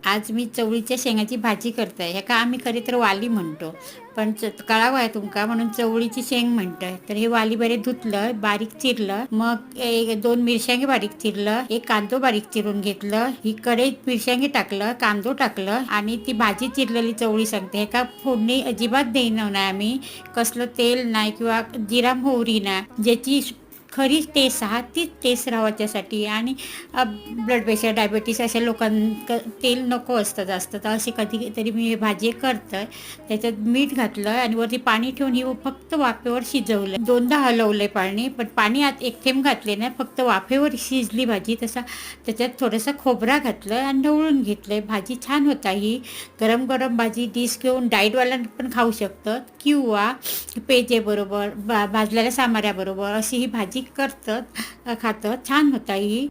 आज मी चवळीच्या शेंगाची भाजी करताय. ह्याका आम्ही खरी तर वाली म्हणतो, पण कळावं आहे तुमका म्हणून चवळीची शेंग म्हणतोय. तर हे वाली बरे धुतलं, बारीक चिरलं, मग एक दोन मिरशांगे बारीक चिरलं, एक कांदो बारीक चिरून घेतलं, ही कढईत मिरशांगे टाकलं, कांदो टाकलं आणि ती भाजी चिरलेली चवळी सांगते. ह्याका फोडणी अजिबात देणार नाही आम्ही, कसलं तेल नाही किंवा जिरा मोहरी नाही, ज्याची खरी टेस्ट हा तीच टेस्ट राहायच्यासाठी. आणि ब्लड प्रेशर डायबिटीस अशा लोकांना तेल नको असतं जास्त, तर अशी कधी तरी मी हे भाजी करतं. त्याच्यात मीठ घातलं आणि वरती पाणी ठेवून ही फक्त वाफेवर शिजवलं. दोनदा हलवलंय पाणी, पण पाणी आत एक थेंब घातले नाही, फक्त वाफेवर शिजली भाजी. तसा त्याच्यात थोडंसं खोबरा घातलं आणि ढवळून घेतलंय. भाजी छान होता ही. गरम गरम भाजी डिश घेऊन डाएटवाल्यांना पण खाऊ शकतं किंवा पेजेबरोबर भाजलेल्या सामाऱ्याबरोबर अशी ही भाजी करतात खातं. छान होता ही.